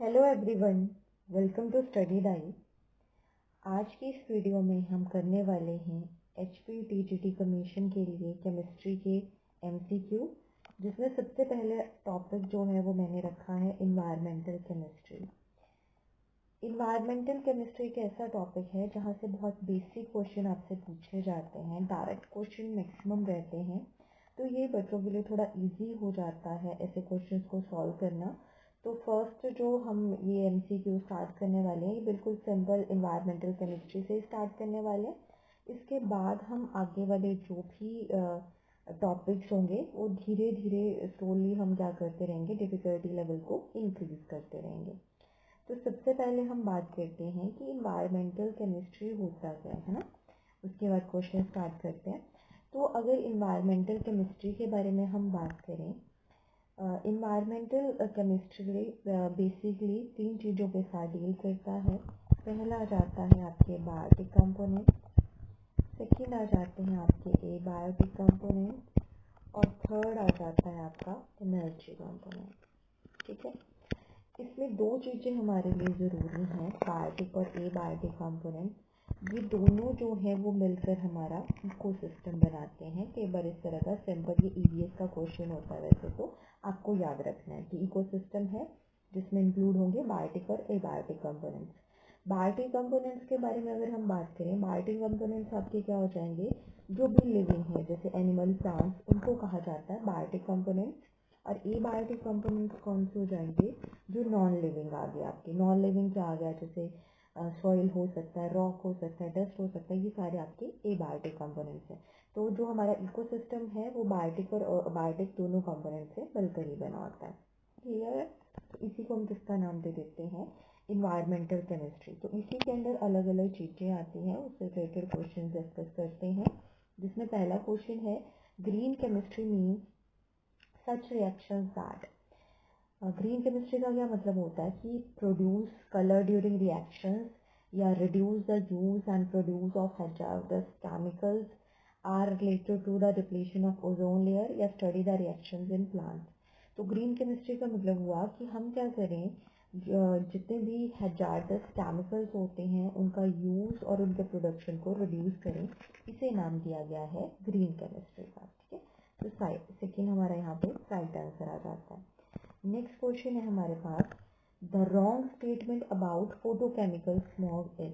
Hello everyone, welcome to study diet. आज की इस वीडियो में हम करने वाले हैं HPTGT कमीशन के लिए केमिस्ट्री के MCQ, जिसमें सबसे पहले टॉपिक जो है वो मैंने रखा है इन्वायरमेंटल केमिस्ट्री। इन्वायरमेंटल केमिस्ट्री एक ऐसा टॉपिक है जहाँ से बहुत बेसिक क्वेश्चन आपसे पूछे जाते हैं, डायरेक्ट क्वेश्चन मैक्सिमम रहते हैं, तो ये बच्चों के लिए थोड़ा इजी हो जाता है ऐसे क्वेश्चंस को सॉल्व करना। तो फर्स्ट जो हम ये MCQ स्टार्ट करने वाले हैं, ये बिल्कुल सिंपल इन्वायरमेंटल केमिस्ट्री से स्टार्ट करने वाले हैं। इसके बाद हम आगे वाले जो भी टॉपिक्स होंगे वो धीरे धीरे स्लोली हम क्या करते रहेंगे, डिफिकल्टी लेवल को इंक्रीज करते रहेंगे। तो सबसे पहले हम बात करते हैं कि इन्वायरमेंटल केमिस्ट्री होता क्या है ना। उसके बाद क्वेश्चन स्टार्ट करते हैं। तो अगर इन्वायरमेंटल केमिस्ट्री के बारे में हम बात करें, इन्वायरमेंटल केमिस्ट्री बेसिकली तीन चीज़ों के साथ डील करता है। पहला आ जाता है आपके बायोटिक कंपोनेंट, सेकेंड आ जाते हैं आपके एबायोटिक कंपोनेंट, और थर्ड आ जाता है आपका एनर्जी कंपोनेंट। ठीक है, इसमें दो चीज़ें हमारे लिए ज़रूरी हैं, बायोटिक और एबायोटिक कंपोनेंट। ये दोनों जो है वो मिलकर हमारा इकोसिस्टम बनाते हैं। कई बार इस तरह का सिंपल ये EVS का क्वेश्चन होता है, वैसे तो आपको याद रखना है कि इकोसिस्टम है जिसमें इंक्लूड होंगे बायोटिक और एबायोटिक कंपोनेंट्स। बायोटिक कंपोनेंट्स के बारे में अगर हम बात करें, बायोटिक कंपोनेंट्स आपके क्या हो जाएंगे, जो भी लिविंग है जैसे एनिमल, प्लांट्स, उनको कहा जाता है बायोटिक कंपोनेंट्स। और एबायोटिक कंपोनेंट्स कौन से हो जाएंगे, जो नॉन लिविंग आ गया आपके। नॉन लिविंग क्या आ गया, जैसे सॉइल हो सकता है, रॉक हो सकता है, डस्ट हो सकता है, ये सारे आपके एबायोटिक कंपोनेंट्स हैं। तो जो हमारा इकोसिस्टम है वो बायोटिक और बायोटिक दोनों कंपोनेंट से मिलकर ही बना होता है। क्लियर है? तो इसी को हम किसका नाम दे देते हैं, इन्वायरमेंटल केमिस्ट्री। तो इसी के अंदर अलग अलग चीज़ें आती हैं, उससे रिलेटेड क्वेश्चन डिस्कस करते हैं। जिसमें पहला क्वेश्चन है, green chemistry means such reactions that. Green chemistry का क्या मतलब होता है कि प्रोड्यूस कलर ड्यूरिंग रिएक्शंस, या reduce the use and produce of hazardous chemicals, are related to the depletion of ozone layer, या study the reactions in plants. तो green chemistry का मतलब हुआ कि हम क्या करें, जितने भी हैजार्डस केमिकल्स होते हैं उनका यूज और उनके प्रोडक्शन को रिड्यूस करें, इसे नाम दिया गया है ग्रीन केमिस्ट्री का। ठीक है, तो सेकेंड हमारा यहाँ पे राइट आंसर आ जाता है। नेक्स्ट क्वेश्चन है हमारे पास, the wrong statement about photochemical smog is.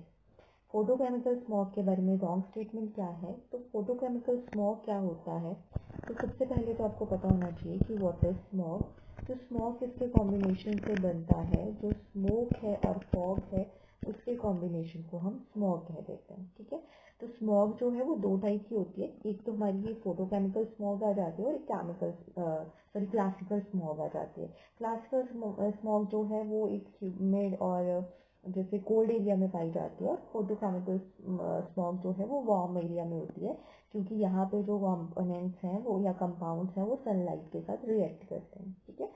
Photochemical smog के बारे में रॉन्ग स्टेटमेंट क्या है। तो फोटोकेमिकल स्मॉग क्या होता है, तो सबसे पहले तो आपको पता होना चाहिए कि व्हाट इज स्मॉग। तो स्मॉग किसके कॉम्बिनेशन से बनता है, जो स्मोक है और फॉग है उसके कॉम्बिनेशन को हम स्मॉग कह देते हैं। ठीक है, तो स्मॉग जो है वो दो टाइप की होती है, एक तो हमारी ये फोटोकेमिकल स्मॉग आ जाती है और एक क्लासिकल स्मॉग आ जाती है। क्लासिकल स्मॉग जो है वो एक ह्यूमिड और जैसे कोल्ड एरिया में पाई जाती है, और फोटोकेमिकल स्मॉग जो है वो वार्म एरिया में होती है, क्योंकि यहाँ पे जो कंपोनेंट्स हैं वो या कंपाउंड्स हैं वो सनलाइट के साथ रिएक्ट करते हैं। ठीक है,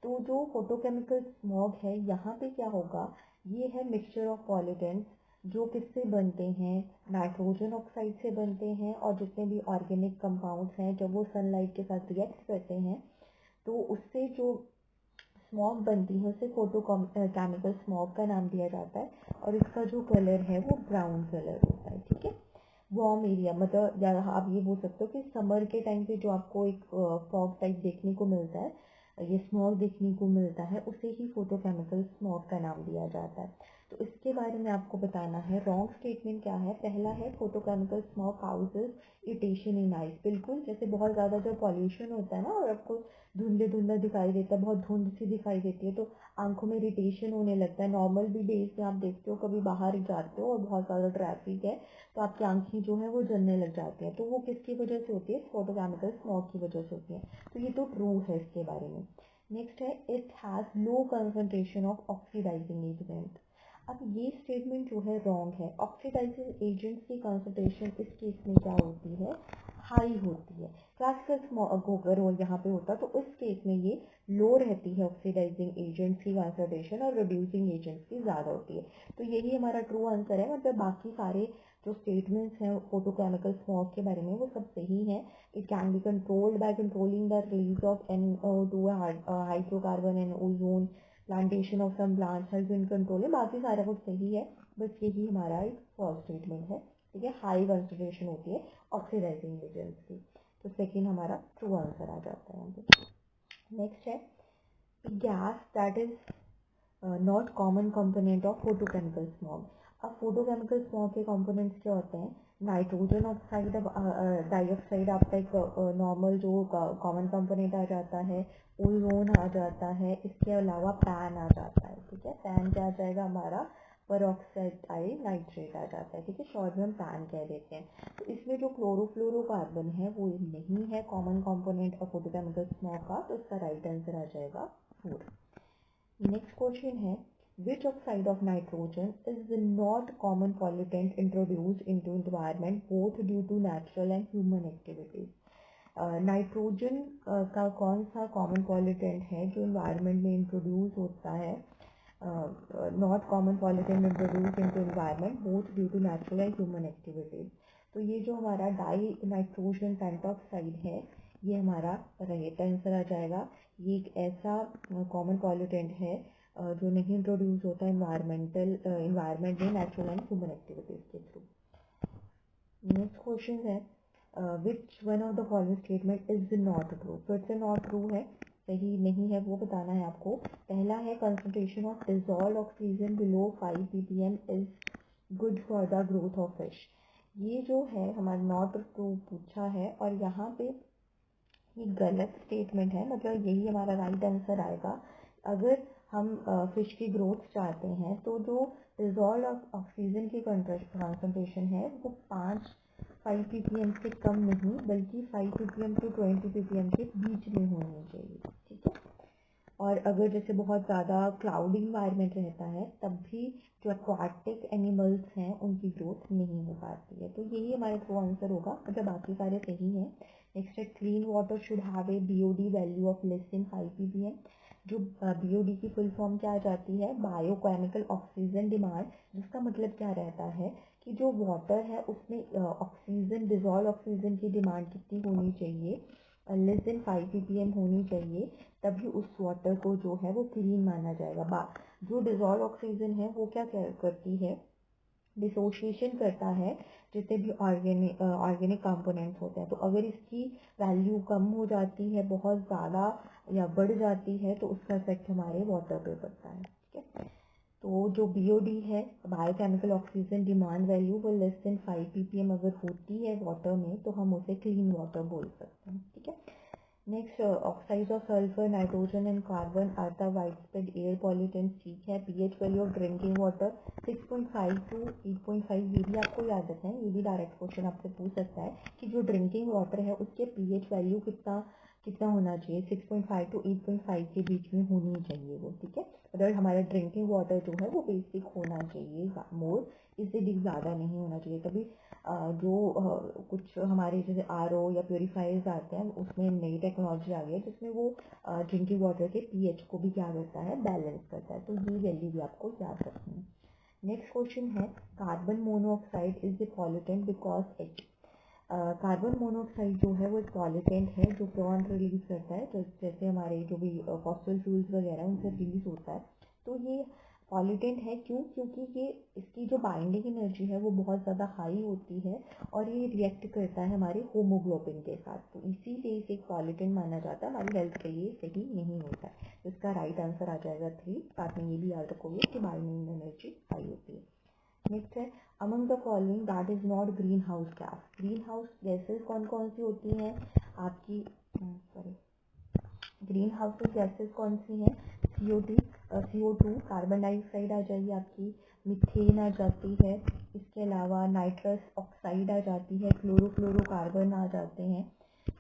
तो जो फोटोकेमिकल स्मॉग है यहाँ पे क्या होगा, ये है मिक्सचर ऑफ पॉल्यूटेंट्स, जो किससे बनते हैं, नाइट्रोजन ऑक्साइड से बनते हैं, और जितने भी ऑर्गेनिक कंपाउंड्स हैं जब वो सनलाइट के साथ रिएक्ट करते हैं तो उससे जो स्मॉग बनती है उसे फोटोकेमिकल स्मॉग का नाम दिया जाता है, और इसका जो कलर है वो ब्राउन कलर होता है। ठीक है, वार्म एरिया मतलब, या आप ये बोल सकते हो कि समर के टाइम पे जो आपको एक फॉग टाइप देखने को मिलता है, ये स्मॉग देखने को मिलता है, उसे ही फोटोकेमिकल स्मॉग का नाम दिया जाता है। तो इसके बारे में आपको बताना है, रॉन्ग स्टेटमेंट क्या है। पहला है, फोटोकेमिकल स्मॉग काउजेस इरिटेशन इन आइज। बिल्कुल जैसे बहुत ज़्यादा जो पॉल्यूशन होता है ना, और आपको धुंधले धुंधला दिखाई देता है, बहुत धुंध सी दिखाई देती है, तो आंखों में इरिटेशन होने लगता है। नॉर्मल भी डेज में आप देखते हो, कभी बाहर जाते हो और बहुत ज़्यादा ट्रैफिक है तो आपकी आंखें जो है वो जलने लग जाती हैं, तो वो किसकी वजह से होती है, फोटोकेमिकल स्मॉग की वजह से होती है। तो ये तो ट्रू है इसके बारे में। नेक्स्ट है, it has low concentration of oxidizing agent. अब ये स्टेटमेंट जो है रॉन्ग है। ऑक्सीडाइजिंग एजेंट्स की कंसंट्रेशन इस केस में क्या होती है, हाई होती है। क्लासिकल स्मॉग अगर वो यहाँ पे होता तो उस केस में ये लो रहती है ऑक्सीडाइजिंग एजेंट्स की कंसंट्रेशन, और रिड्यूसिंग एजेंट्स की ज़्यादा होती है। तो यही हमारा ट्रू आंसर है, मतलब बाकी सारे जो स्टेटमेंट्स हैं फोटोकेमिकल स्मॉग के बारे में वो सब सही हैं। It can be controlled by controlling the release of NO2, hydrocarbon and ozone plantation of some plants help in control है, बाकी सारा कुछ सही है, बस यही हमारा एक फॉल्स स्टेटमेंट है, ठीक है। हाई कंसंट्रेशन होती है ऑक्सीडाइजिंग एजेंट्स की, तो सेकेंड हमारा ट्रू आंसर आ जाता है यहाँ पे। नेक्स्ट है gas that is not common component of photochemical smog. अब फोटोकेमिकल स्मॉग के कंपोनेंट्स क्या होते हैं, नाइट्रोजन ऑक्साइड, डाइऑक्साइड आपका एक नॉर्मल जो कॉमन कंपोनेंट आ जाता है, ओजोन आ जाता है, इसके अलावा पैन आ जाता है, ठीक है। पैन क्या आ जाएगा हमारा, परऑक्साइड नाइट्रेट आ जाता है, ठीक है, शॉर्ट में हम पैन कह देते हैं। तो इसमें जो क्लोरोफ्लोरोकार्बन है वो नहीं है common component of photochemical smog का, तो इसका राइट आंसर आ जाएगा 4। नेक्स्ट क्वेश्चन है which oxide of nitrogen is not common pollutant introduced into environment both due to natural and human activities। Nitrogen का कौन सा कॉमन पॉल्यूटेंट है जो इन्वायरमेंट में इंट्रोड्यूस होता है, not common pollutant introduce into environment both due to natural and human activities. तो ये जो हमारा डाई नाइट्रोजन पेंटॉक्साइड है ये हमारा राइट आंसर आ जाएगा। ये एक ऐसा कॉमन पॉल्यूटेंट है जो नहीं इंट्रोड्यूस होता इन्वायरमेंट में नेचुरल एंड ह्यूमन एक्टिविटीज के थ्रू। नेक्स्ट क्वेश्चन है which one of the following statement is not true. फिर से नॉट ट्रू है, सही नहीं है वो बताना है आपको। पहला है concentration of dissolve oxygen below 5 ppm is good for the growth of fish. ये जो है हमारा नॉट ट्रू पूछा है और यहाँ पे ये गलत स्टेटमेंट है, मतलब यही हमारा राइट आंसर आएगा। अगर हम फिश की ग्रोथ चाहते हैं तो जो डिजॉल्व ऑक्सीजन की कंसंट्रेशन है वो 5 ppm से कम नहीं बल्कि 5 ppm to 20 ppm के बीच में होनी चाहिए, ठीक है। और अगर जैसे बहुत ज़्यादा क्लाउडी इन्वायरमेंट रहता है तब भी जो एक्वाटिक एनिमल्स हैं उनकी ग्रोथ नहीं हो पाती है, तो यही हमारा ट्रू आंसर होगा, मतलब बाकी सारे सही हैं। नेक्स्ट है clean water should have a BOD value of less than 5 ppm। जो BOD की फुल फॉर्म क्या आ जाती है, बायोकेमिकल ऑक्सीजन डिमांड, जिसका मतलब क्या रहता है कि जो वाटर है उसमें ऑक्सीजन डिजॉल्व ऑक्सीजन की डिमांड कितनी होनी चाहिए, लेस देन 5 ppm होनी चाहिए, तभी उस वाटर को जो है वो क्लीन माना जाएगा। जो डिजॉल्व ऑक्सीजन है वो क्या करती है, डिसोशिएशन करता है जितने भी ऑर्गेनिक कंपोनेंट्स होते हैं। तो अगर इसकी वैल्यू कम हो जाती है, बहुत ज़्यादा या बढ़ जाती है, तो उसका इफेक्ट हमारे वाटर पे पड़ता है, ठीक है। तो जो BOD है बायोकेमिकल ऑक्सीजन डिमांड वैल्यू वो लेस देन 5 ppm अगर होती है वाटर में तो हम उसे क्लीन वाटर बोल सकते हैं, ठीक है। Next oxides of sulphur, nitrogen and carbon are the widespread air pollutants, ठीक है। pH value of drinking water 6.5 to 8.5, ये भी आपको याद रखना है, ये भी डायरेक्ट क्वेश्चन आपसे पूछ सकता है कि जो ड्रिंकिंग वाटर है उसके pH वैल्यू कितना होना चाहिए, 6.5 to 8.5 के बीच में होनी चाहिए वो, ठीक है। अगर हमारा ड्रिंकिंग वाटर जो है वो बेसिक होना चाहिए मोर, इससे भी ज़्यादा नहीं होना चाहिए। तभी जो कुछ हमारे जैसे RO या प्योरीफायर्स आते हैं उसमें नई टेक्नोलॉजी आ गई है जिसमें वो ड्रिंकिंग वाटर के pH को भी क्या करता है, बैलेंस करता है, तो ये वैल्यू भी आपको याद रखनी है। नेक्स्ट क्वेश्चन है carbon monoxide is a pollutant because it. Carbon monoxide जो है वो एक पॉल्यूटेंट है जो प्योन रिलीज करता है, तो जैसे हमारे जो भी फॉसिल फ्यूल्स वगैरह उनसे रिलीज होता है। तो ये पॉल्यूटेंट है क्यों, क्योंकि ये इसकी जो बाइंडिंग एनर्जी है वो बहुत ज़्यादा हाई होती है और ये रिएक्ट करता है हमारे होमोग्लोबिन के साथ, तो इसीलिए इसे एक पॉल्यूटेंट माना जाता है, हमारी हेल्थ के लिए सही नहीं होता है। तो इसका राइट आंसर आ जाएगा 3। साथ में ये भी याद रखोगे कि बाइंडिंग एनर्जी हाई होती है। नेक्स्ट है among the following that is not green house gas. Green house gases कौन कौन सी होती हैं आपकी, ग्रीन हाउस गैसेज कौन सी हैं, CO2 कार्बन डाइऑक्साइड आ जाएगी आपकी, मीथेन आ जाती है, इसके अलावा नाइट्रस ऑक्साइड आ जाती है, क्लोरोफ्लोरोकार्बन आ जाते हैं।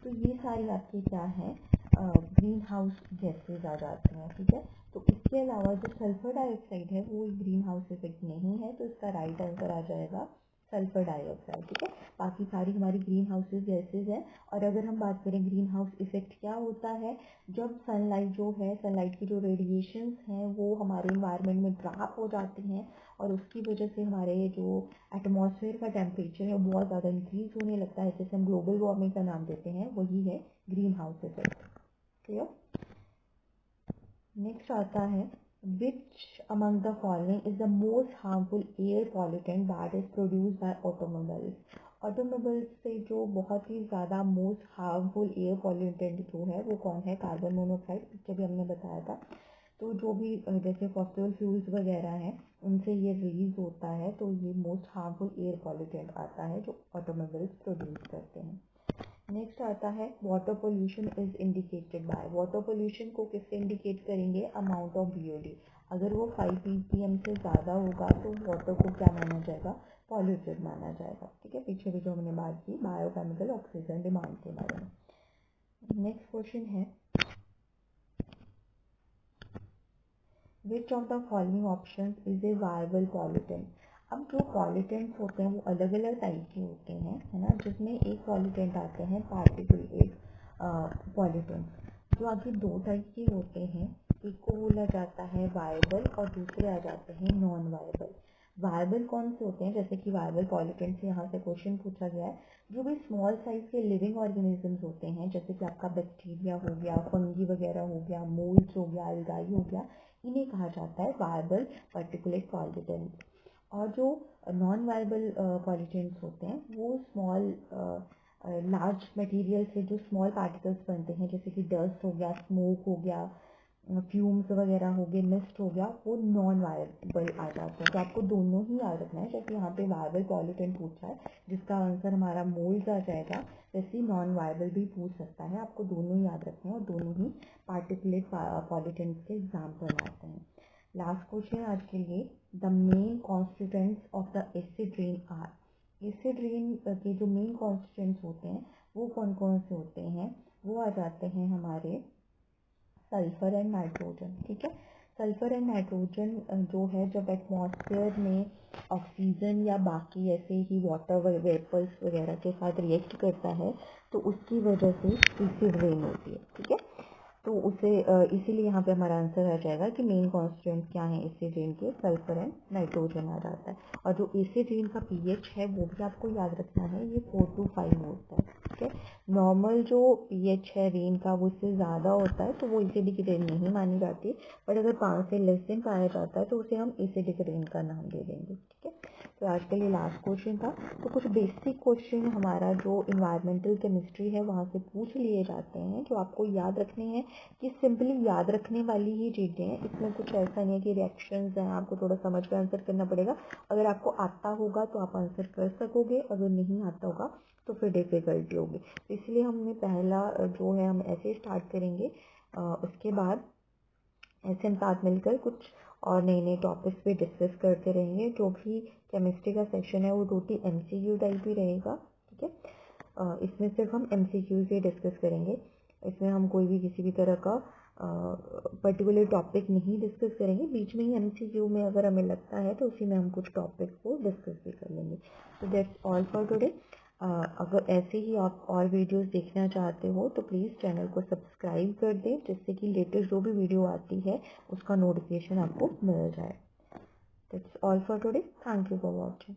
तो ये सारी आपकी क्या है, ग्रीन हाउस गैसेज आ जाते हैं, ठीक है। तो इसके अलावा जो सल्फर डाइऑक्साइड है वो ग्रीन हाउस इफेक्ट नहीं है, तो इसका राइट आंसर आ जाएगा सल्फर डाइऑक्साइड, ठीक है। बाकी सारी हमारी ग्रीन हाउसेज गैसेज हैं। और अगर हम बात करें ग्रीन हाउस इफेक्ट क्या होता है, जब सनलाइट जो है, सनलाइट की जो रेडिएशंस हैं वो हमारे इन्वायरमेंट में ट्रैप हो जाती हैं और उसकी वजह से हमारे जो एटमॉस्फेयर का टेम्परेचर है वो बहुत ज़्यादा इंक्रीज होने लगता है, जैसे हम ग्लोबल वार्मिंग का नाम देते हैं, वही है green house effect, clear. Next आता है Which among the following is the most harmful air pollutant that is produced by automobiles? Automobiles से जो बहुत ही ज़्यादा मोस्ट हार्मफुल एयर पॉल्यूटेंट जो है वो कौन है? कार्बन मोनोऑक्साइड, पीछे भी हमने बताया था। तो जो भी जैसे फॉसिल फ्यूल्स वगैरह हैं उनसे ये रिलीज होता है, तो ये मोस्ट हार्मफुल एयर पॉल्यूटेंट आता है जो ऑटोमोबाइल्स प्रोड्यूस करते हैं। नेक्स्ट आता है water pollution is indicated by. Water pollution को किससे इंडिकेट करेंगे? Amount of BOD। अगर वो 5 ppm से ज़्यादा होगा तो वाटर को क्या माना जाएगा? पॉल्यूटेड माना जाएगा। ठीक है, पीछे भी जो हमने बात की बायोकेमिकल ऑक्सीजन डिमांड के बारे में। नेक्स्ट क्वेश्चन है which of the following option is a viable pollutant. अब जो पॉल्यूटेंट्स होते हैं वो अलग अलग टाइप के होते हैं, है ना, जिसमें एक पॉल्यूटेंट आते हैं पार्टिकुलेट पॉल्यूटेंट। जो आगे दो टाइप के होते हैं, एक को बोला जाता है वायबल और दूसरे आ जाते हैं नॉन वायबल। वायबल कौन से होते हैं? जैसे कि वायबल पॉल्यूटेंट से यहाँ से क्वेश्चन पूछा गया है, जो भी स्मॉल साइज के लिविंग ऑर्गेनिजम्स होते हैं, जैसे कि आपका बैक्टीरिया हो गया, फंगी वगैरह हो गया, मोल्ड्स हो गया, अलगाई हो गया, इन्हें कहा जाता है वायबल पार्टिकुलेट पॉल्यूटेंट। और जो नॉन वायबल पॉल्यूटेंट्स होते हैं वो स्मॉल लार्ज मटेरियल से जो स्मॉल पार्टिकल्स बनते हैं, जैसे कि डस्ट हो गया, स्मोक हो गया, फ्यूम्स वगैरह हो गए, मिस्ट हो गया, वो नॉन वायबल आ जाते हैं। तो आपको दोनों ही याद रखना है। जैसे यहाँ पे वायबल पॉल्यूटेंट पूछा है जिसका आंसर हमारा मोल्ड्स आ जाएगा, वैसे ही नॉन वायबल भी पूछ सकता है। आपको दोनों ही याद रखने हैं और दोनों ही पार्टिकुलेट पॉल्यूटेंट्स के एग्जाम्पल आते हैं। लास्ट क्वेश्चन आज के लिए, the main constituents of the acid rain are. Acid rain के जो मेन कॉन्स्टिट्यूएंट्स होते हैं वो कौन कौन से होते हैं? वो आ जाते हैं हमारे सल्फर एंड नाइट्रोजन। ठीक है, सल्फर एंड नाइट्रोजन जो है जब एटमॉस्फेयर में ऑक्सीजन या बाकी ऐसे ही वाटर वेपर्स वगैरह के साथ रिएक्ट करता है तो उसकी वजह से एसिड रेन होती है। ठीक है, तो उसे इसीलिए यहाँ पे हमारा आंसर आ जाएगा कि मेन कॉन्स्टिट्यूएंट क्या है एसिड रेन के? सल्फर एंड नाइट्रोजन आ जाता है। और जो एसिड रेन का pH है वो भी आपको याद रखना है, ये 4 to 5 होता है। ठीक है, नॉर्मल जो pH है रेन का वो इससे ज़्यादा होता है तो वो एसिडिक रेन नहीं मानी जाती, बट अगर 5 से लेस देन पाया जाता है तो उसे हम एसिडिक रेन का नाम दे देंगे। ठीक है, तो आज के लिए लास्ट क्वेश्चन था। तो कुछ बेसिक क्वेश्चन हमारा जो इन्वायरमेंटल केमिस्ट्री है वहाँ से पूछ लिए जाते हैं जो आपको याद रखने हैं, कि सिंपली याद रखने वाली ही चीज़ें हैं। इसमें कुछ ऐसा नहीं है कि रिएक्शंस हैं, आपको थोड़ा समझ कर आंसर करना पड़ेगा। अगर आपको आता होगा तो आप आंसर कर सकोगे, अगर नहीं आता होगा तो फिर डिफिकल्टी होगी। इसलिए हमने पहला जो है हम ऐसे स्टार्ट करेंगे, उसके बाद ऐसे हम साथ मिलकर कुछ और नए नए टॉपिक्स पे डिस्कस करते रहेंगे। जो भी केमिस्ट्री का सेक्शन है वो टोटली MCQ टाइप ही रहेगा। ठीक है, इसमें सिर्फ हम MCQ से डिस्कस करेंगे। इसमें हम कोई भी किसी भी तरह का पर्टिकुलर टॉपिक नहीं डिस्कस करेंगे। बीच में ही MCQ में अगर हमें लगता है तो उसी में हम कुछ टॉपिक को डिस्कस भी कर लेंगे। तो दैट्स ऑल फॉर टुडे। अगर ऐसे ही आप और वीडियोस देखना चाहते हो तो प्लीज़ चैनल को सब्सक्राइब कर दें, जिससे कि लेटेस्ट जो भी वीडियो आती है उसका नोटिफिकेशन आपको मिल जाए। That's all for today. Thank you for watching.